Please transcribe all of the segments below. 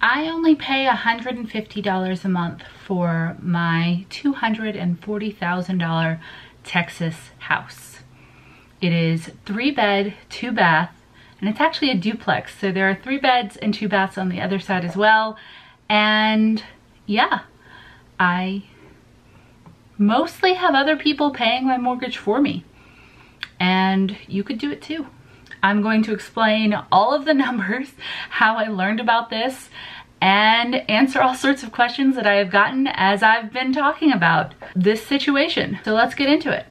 I only pay $150 a month for my $240,000 Texas house. It is 3-bed, 2-bath, and it's actually a duplex. So there are 3 beds and 2 baths on the other side as well. And yeah, I mostly have other people paying my mortgage for me. And you could do it too. I'm going to explain all of the numbers, how I learned about this, and answer all sorts of questions that I have gotten as I've been talking about this situation. So let's get into it.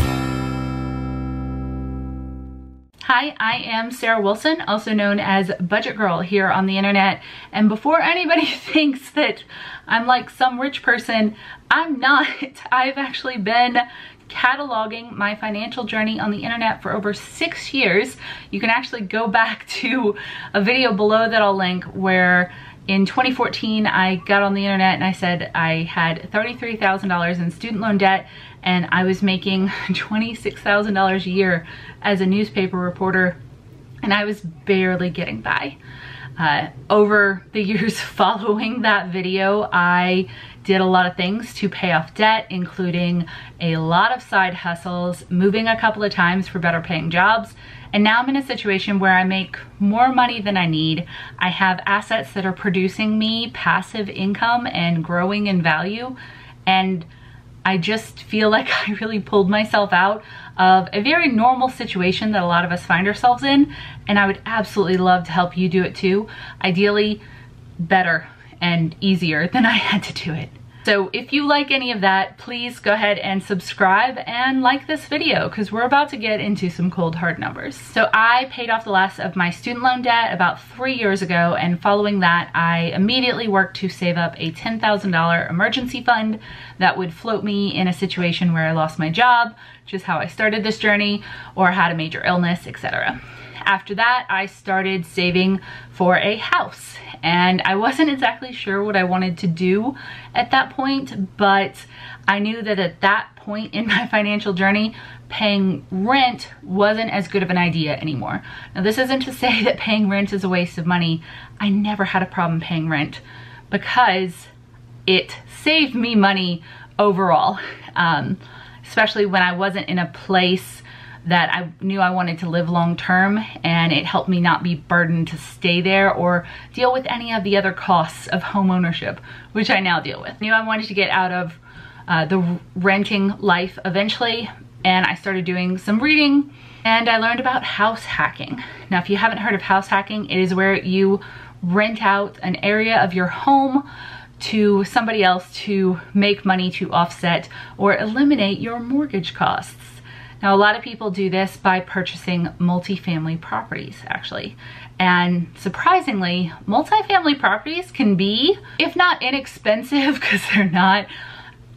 Hi, I am Sarah Wilson, also known as Budget Girl here on the internet. And before anybody thinks that I'm like some rich person, I'm not. I've actually been cataloging my financial journey on the internet for over 6 years. You can actually go back to a video below that I'll link where in 2014 I got on the internet and I said I had $33,000 in student loan debt and I was making $26,000 a year as a newspaper reporter, and I was barely getting by. Over the years following that video, I did a lot of things to pay off debt, including a lot of side hustles, moving a couple of times for better paying jobs, and now I'm in a situation where I make more money than I need. I have assets that are producing me passive income and growing in value, and I just feel like I really pulled myself out of a very normal situation that a lot of us find ourselves in, and I would absolutely love to help you do it too. Ideally, better and easier than I had to do it. So if you like any of that, please go ahead and subscribe and like this video because we're about to get into some cold hard numbers. So I paid off the last of my student loan debt about 3 years ago, and following that I immediately worked to save up a $10,000 emergency fund that would float me in a situation where I lost my job, which is how I started this journey, or had a major illness, etc. After that, I started saving for a house, and I wasn't exactly sure what I wanted to do at that point, but I knew that at that point in my financial journey, paying rent wasn't as good of an idea anymore. Now, this isn't to say that paying rent is a waste of money. I never had a problem paying rent because it saved me money overall, especially when I wasn't in a place that I knew I wanted to live long term, and it helped me not be burdened to stay there or deal with any of the other costs of home ownership, which I now deal with. I knew I wanted to get out of the renting life eventually, and I started doing some reading, and I learned about house hacking. Now, if you haven't heard of house hacking, it is where you rent out an area of your home to somebody else to make money to offset or eliminate your mortgage costs. Now, a lot of people do this by purchasing multifamily properties, actually. And surprisingly, multifamily properties can be, if not inexpensive, because they're not,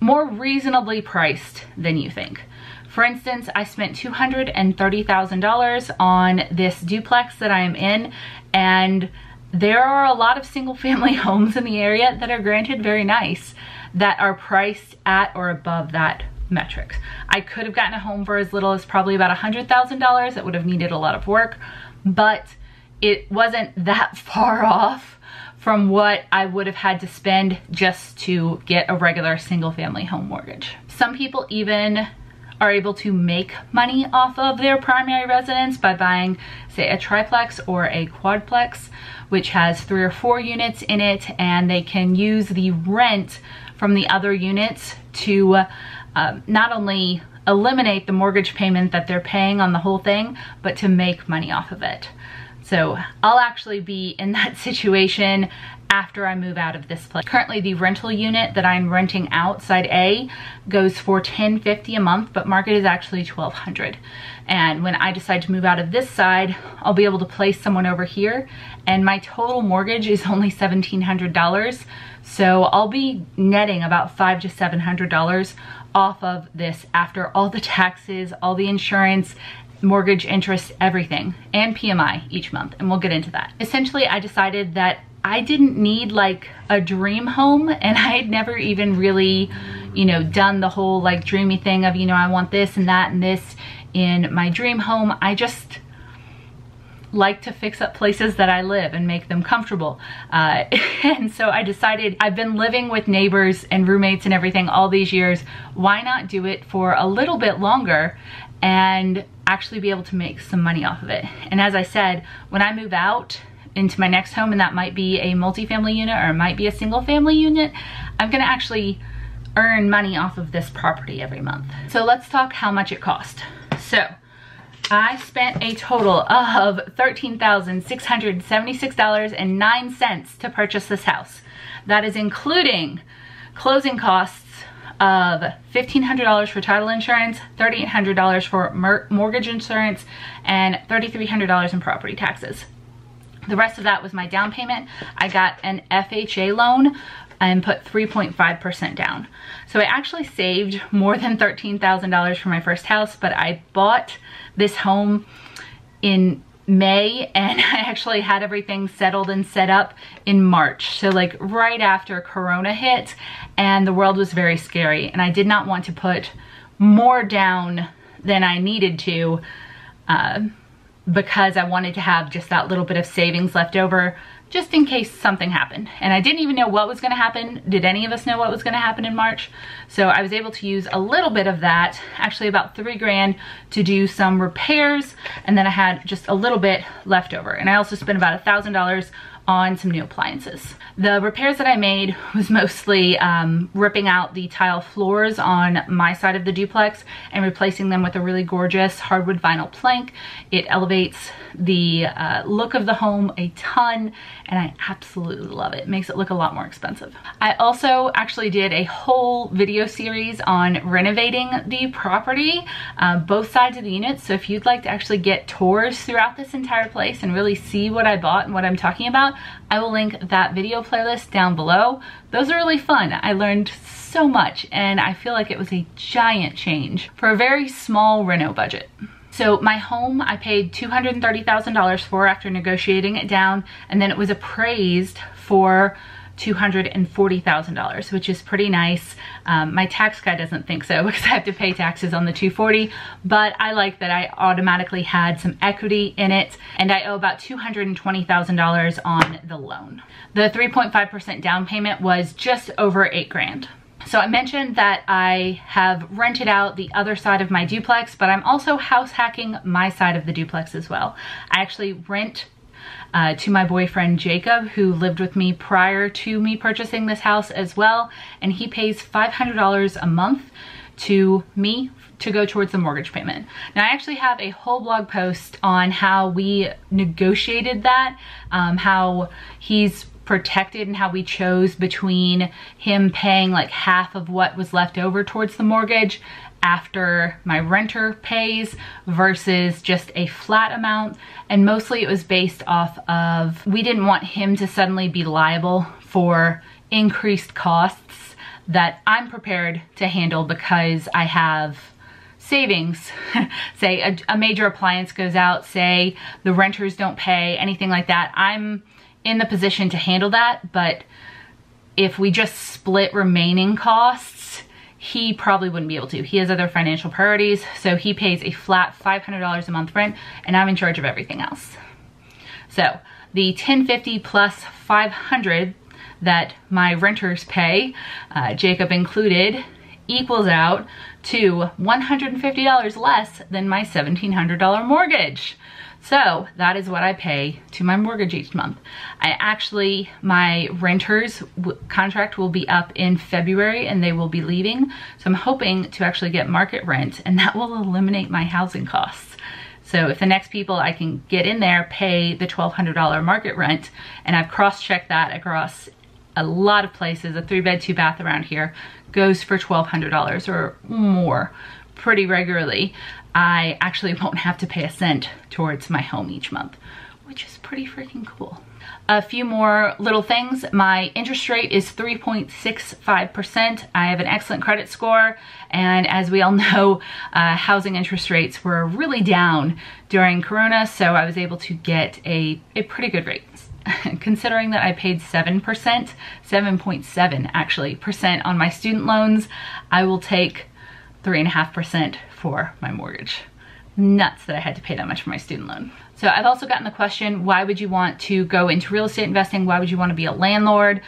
more reasonably priced than you think. For instance, I spent $230,000 on this duplex that I am in, and there are a lot of single family homes in the area that are granted very nice that are priced at or above that metrics. I could have gotten a home for as little as probably about $100,000 that would have needed a lot of work, but it wasn't that far off from what I would have had to spend just to get a regular single family home mortgage. Some people even are able to make money off of their primary residence by buying, say, a triplex or a quadplex, which has 3 or 4 units in it, and they can use the rent from the other units to not only eliminate the mortgage payment that they're paying on the whole thing, but to make money off of it. So I'll actually be in that situation after I move out of this place. Currently, the rental unit that I'm renting out, side A, goes for $1,050 a month, but market is actually $1,200. And when I decide to move out of this side, I'll be able to place someone over here, and my total mortgage is only $1,700. So I'll be netting about $500 to $700 off of this after all the taxes, all the insurance, mortgage interest, everything, and PMI each month, and we'll get into that. Essentially, I decided that I didn't need like a dream home, and I had never even really, done the whole like dreamy thing of, I want this and that and this in my dream home. I just like to fix up places that I live and make them comfortable. And so I decided, I've been living with neighbors and roommates and everything all these years. Why not do it for a little bit longer and actually be able to make some money off of it? And as I said, when I move out into my next home, and that might be a multifamily unit or it might be a single family unit, I'm gonna actually earn money off of this property every month. So let's talk how much it cost. So I spent a total of $13,676.09 to purchase this house. That is including closing costs of $1,500 for title insurance, $3,800 for mortgage insurance, and $3,300 in property taxes. The rest of that was my down payment. I got an FHA loan and put 3.5% down. So I actually saved more than $13,000 for my first house, but I bought this home in May and I actually had everything settled and set up in March. So like right after Corona hit and the world was very scary, and I did not want to put more down than I needed to because I wanted to have just that little bit of savings left over just in case something happened. And I didn't even know what was gonna happen. Did any of us know what was gonna happen in March? So I was able to use a little bit of that, actually about $3 grand, to do some repairs, and then I had just a little bit left over. And I also spent about $1,000 on some new appliances. The repairs that I made was mostly ripping out the tile floors on my side of the duplex and replacing them with a really gorgeous hardwood vinyl plank. It elevates the look of the home a ton, and I absolutely love it. It makes it look a lot more expensive. I also actually did a whole video series on renovating the property, both sides of the unit. So if you'd like to actually get tours throughout this entire place and really see what I bought and what I'm talking about, I will link that video playlist down below. Those are really fun. I learned so much, and I feel like it was a giant change for a very small reno budget. So my home, I paid $230,000 for after negotiating it down, and then it was appraised for $240,000, which is pretty nice. My tax guy doesn't think so because I have to pay taxes on the $240,000, but I like that I automatically had some equity in it, and I owe about $220,000 on the loan. The 3.5% down payment was just over $8 grand. So I mentioned that I have rented out the other side of my duplex, but I'm also house hacking my side of the duplex as well. I actually rent to my boyfriend Jacob, who lived with me prior to me purchasing this house as well, and he pays $500 a month to me to go towards the mortgage payment. Now I actually have a whole blog post on how we negotiated that, how he's protected and how we chose between him paying like half of what was left over towards the mortgage after my renter pays versus just a flat amount. And mostly it was based off of, we didn't want him to suddenly be liable for increased costs that I'm prepared to handle because I have savings. Say a major appliance goes out, say the renters don't pay, anything like that. I'm in the position to handle that, but if we just split remaining costs, he probably wouldn't be able to. He has other financial priorities, so he pays a flat $500 a month rent, and I'm in charge of everything else. So the $1,050 plus $500 that my renters pay, Jacob included, equals out to $150 less than my $1,700 mortgage. So that is what I pay to my mortgage each month. My renter's contract will be up in February and they will be leaving. So I'm hoping to actually get market rent, and that will eliminate my housing costs. So if the next people I can get in there pay the $1,200 market rent, and I've cross-checked that across a lot of places, a 3-bed, 2-bath around here goes for $1,200 or more pretty regularly, I actually won't have to pay a cent towards my home each month, which is pretty freaking cool. A few more little things. My interest rate is 3.65%. I have an excellent credit score, and as we all know, housing interest rates were really down during Corona, so I was able to get a pretty good rate. Considering that I paid 7.7 actually percent on my student loans, I will take 3.5% for my mortgage. Nuts that I had to pay that much for my student loan. So I've also gotten the question, why would you want to go into real estate investing? Why would you want to be a landlord?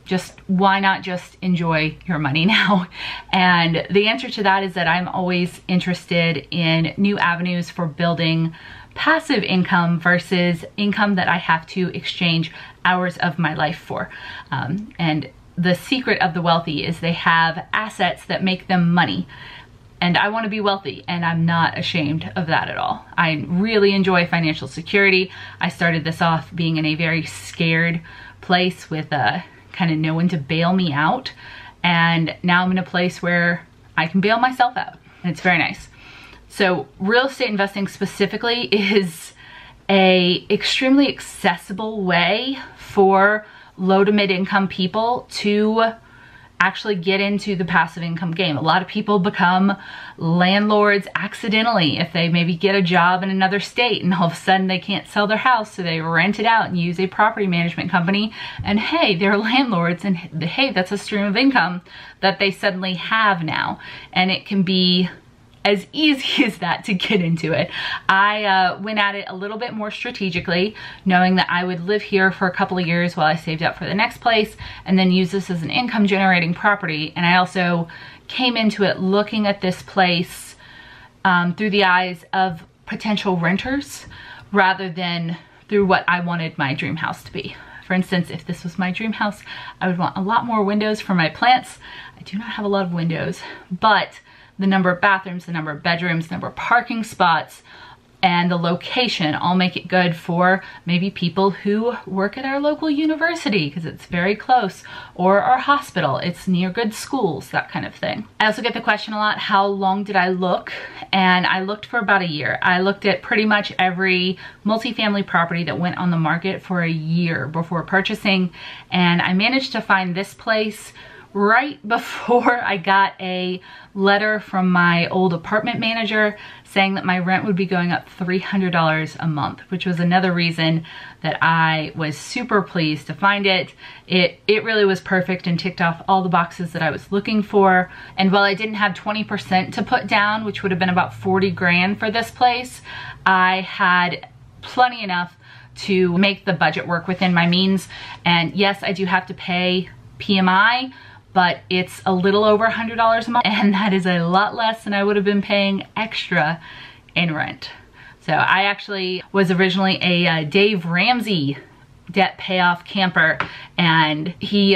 Just why not just enjoy your money now? And the answer to that is that I'm always interested in new avenues for building passive income versus income that I have to exchange hours of my life for. And the secret of the wealthy is they have assets that make them money. And I want to be wealthy, and I'm not ashamed of that at all. I really enjoy financial security. I started this off being in a very scared place with kind of no one to bail me out. And now I'm in a place where I can bail myself out, and it's very nice. So real estate investing specifically is a extremely accessible way for low to mid income people to actually get into the passive income game. A lot of people become landlords accidentally if they maybe get a job in another state and all of a sudden they can't sell their house, so they rent it out and use a property management company, and hey, they're landlords, and hey, that's a stream of income that they suddenly have now. And it can be as easy as that to get into it. I went at it a little bit more strategically, knowing that I would live here for a couple of years while I saved up for the next place and then use this as an income generating property. And I also came into it looking at this place through the eyes of potential renters rather than through what I wanted my dream house to be. For instance, if this was my dream house, I would want a lot more windows for my plants. I do not have a lot of windows, but the number of bathrooms, the number of bedrooms, the number of parking spots, and the location all make it good for maybe people who work at our local university because it's very close, or our hospital, it's near good schools, that kind of thing. I also get the question a lot, how long did I look? And I looked for about a year. I looked at pretty much every multifamily property that went on the market for a year before purchasing, and I managed to find this place right before I got a letter from my old apartment manager saying that my rent would be going up $300 a month, which was another reason that I was super pleased to find it. It really was perfect and ticked off all the boxes that I was looking for. And while I didn't have 20% to put down, which would have been about 40 grand for this place, I had plenty enough to make the budget work within my means. And yes, I do have to pay PMI, but it's a little over $100 a month, and that is a lot less than I would have been paying extra in rent. So I actually was originally a Dave Ramsey debt payoff camper, and he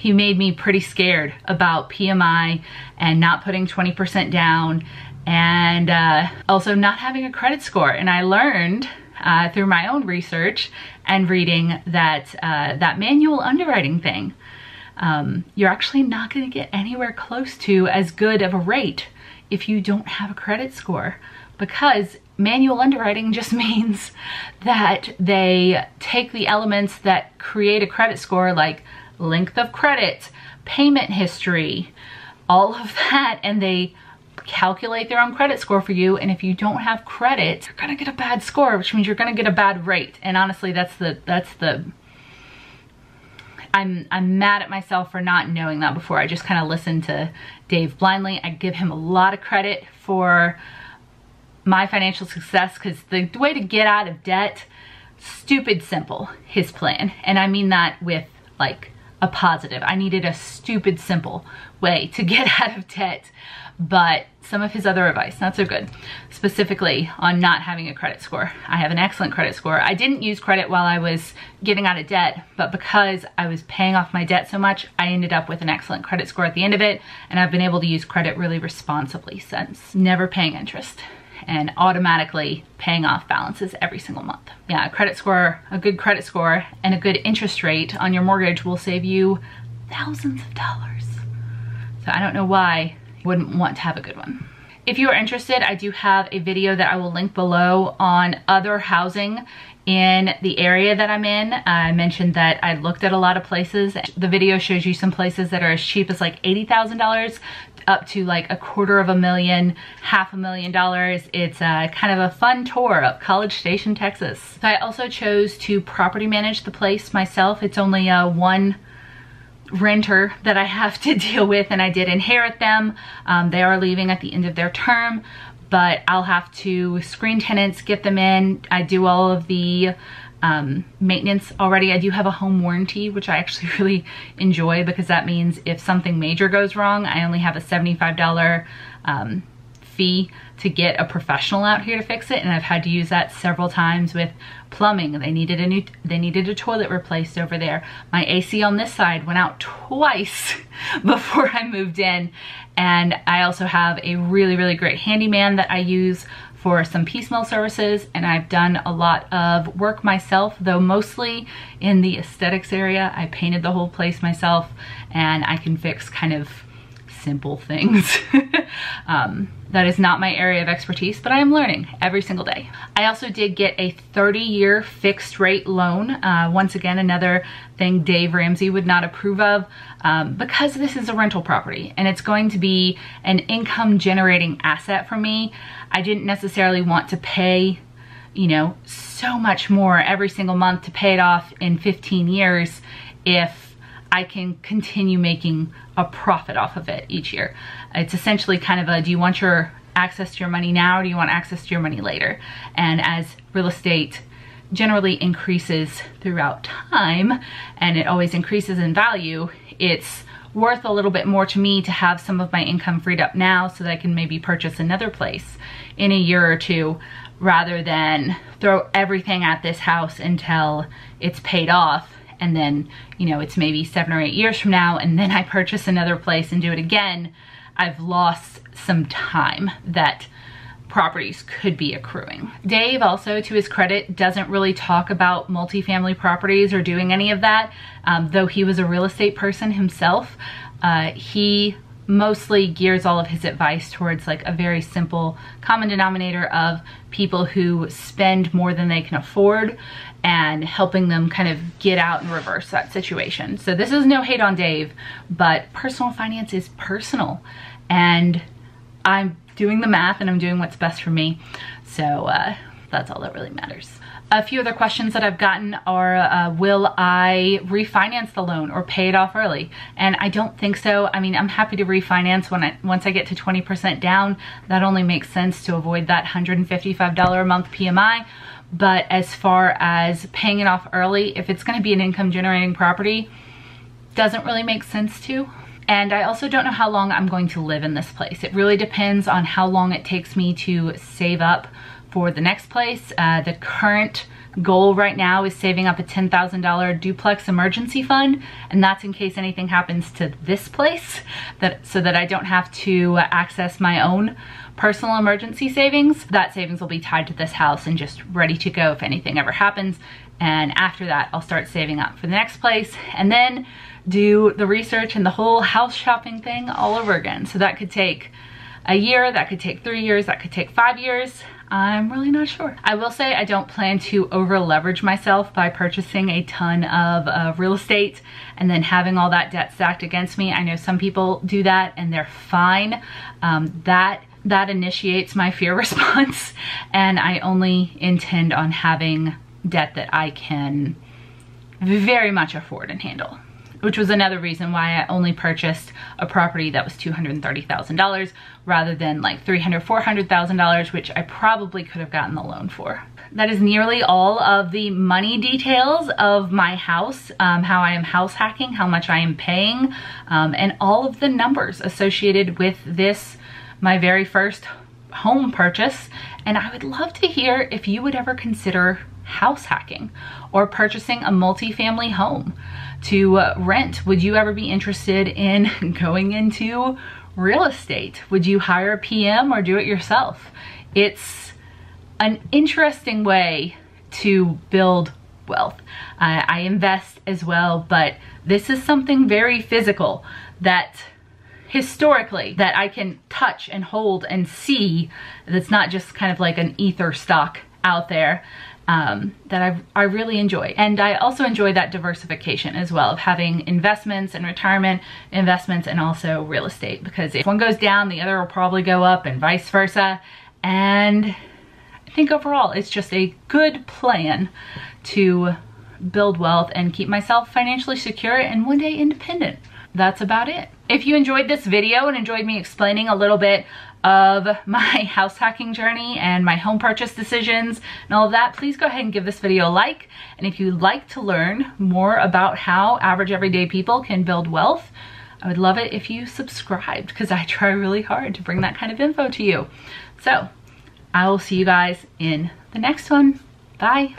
made me pretty scared about PMI and not putting 20% down, and also not having a credit score. And I learned through my own research and reading that that manual underwriting thing, you're actually not going to get anywhere close to as good of a rate if you don't have a credit score, because manual underwriting just means that they take the elements that create a credit score, like length of credit, payment history, all of that, and they calculate their own credit score for you. And if you don't have credit, you're going to get a bad score, which means you're going to get a bad rate. And honestly, I'm mad at myself for not knowing that before. I just kind of listened to Dave blindly. I give him a lot of credit for my financial success, because the way to get out of debt, stupid simple, his plan. And I mean that with like a positive. I needed a stupid simple way to get out of debt. But some of his other advice, not so good, specifically on not having a credit score. I have an excellent credit score. I didn't use credit while I was getting out of debt, but because I was paying off my debt so much, I ended up with an excellent credit score at the end of it, and I've been able to use credit really responsibly since. Never paying interest and automatically paying off balances every single month. Yeah, a credit score, a good credit score, and a good interest rate on your mortgage will save you thousands of dollars. So I don't know why wouldn't want to have a good one. If you are interested, I do have a video that I will link below on other housing in the area that I'm in. I mentioned that I looked at a lot of places. The video shows you some places that are as cheap as like $80,000 up to like $250,000, $500,000. It's kind of a fun tour of College Station, Texas. So I also chose to property manage the place myself. It's only one renter that I have to deal with, and I did inherit them. They are leaving at the end of their term, but I'll have to screen tenants, get them in. I do all of the maintenance already. I do have a home warranty, which I actually really enjoy, because that means if something major goes wrong, I only have a $75 fee to get a professional out here to fix it. And I've had to use that several times with plumbing. They needed a toilet replaced over there. My AC on this side went out twice before I moved in. And I also have a really, really great handyman that I use for some piecemeal services, and I've done a lot of work myself, though mostly in the aesthetics area. I painted the whole place myself, and I can fix kind of simple things. That is not my area of expertise, but I am learning every single day. I also did get a 30-year fixed rate loan. Once again, another thing Dave Ramsey would not approve of, because this is a rental property and it's going to be an income generating asset for me. I didn't necessarily want to pay, you know, so much more every single month to pay it off in 15 years if I can continue making a profit off of it each year. It's essentially kind of a, do you want your access to your money now, or do you want access to your money later? And as real estate generally increases throughout time, and it always increases in value, it's worth a little bit more to me to have some of my income freed up now so that I can maybe purchase another place in a year or two, rather than throw everything at this house until it's paid off. And then, you know, it's maybe 7 or 8 years from now, and then I purchase another place and do it again. I've lost some time that properties could be accruing. Dave also, to his credit, doesn't really talk about multifamily properties or doing any of that. Though he was a real estate person himself, he mostly gears all of his advice towards like a very simple common denominator of people who spend more than they can afford, and helping them kind of get out and reverse that situation. So this is no hate on Dave, but personal finance is personal, and I'm doing the math and I'm doing what's best for me. So that's all that really matters. A few other questions that I've gotten are, will I refinance the loan or pay it off early? And I don't think so. I mean, I'm happy to refinance once I get to 20% down. That only makes sense to avoid that $155 a month PMI. But as far as paying it off early, if it's going to be an income generating property, doesn't really make sense to. And I also don't know how long I'm going to live in this place. It really depends on how long it takes me to save up for the next place. The current goal right now is saving up a $10,000 duplex emergency fund, and that's in case anything happens to this place, so that I don't have to access my own personal emergency savings. That savings will be tied to this house and just ready to go if anything ever happens. And after that, I'll start saving up for the next place, and then do the research and the whole house shopping thing all over again. So that could take a year, that could take 3 years, that could take 5 years. I'm really not sure. I will say I don't plan to over leverage myself by purchasing a ton of real estate and then having all that debt stacked against me. I know some people do that and they're fine. That initiates my fear response, and I only intend on having debt that I can very much afford and handle, which was another reason why I only purchased a property that was $230,000 rather than like $300,000, $400,000, which I probably could have gotten the loan for. That is nearly all of the money details of my house, how I am house hacking, how much I am paying, and all of the numbers associated with this, my very first home purchase. And I would love to hear if you would ever consider house hacking or purchasing a multifamily home to rent. Would you ever be interested in going into real estate? Would you hire a PM or do it yourself? It's an interesting way to build wealth. I invest as well, but this is something very physical that historically that I can touch and hold and see. That's not just kind of like an ether stock out there. That I really enjoy. And I also enjoy that diversification as well, of having investments and retirement investments and also real estate, because if one goes down, the other will probably go up and vice versa. And I think overall it's just a good plan to build wealth and keep myself financially secure and one day independent. That's about it. If you enjoyed this video and enjoyed me explaining a little bit of my house hacking journey and my home purchase decisions and all of that, please go ahead and give this video a like. And if you'd like to learn more about how average everyday people can build wealth, I would love it if you subscribed, because I try really hard to bring that kind of info to you. So I will see you guys in the next one. Bye.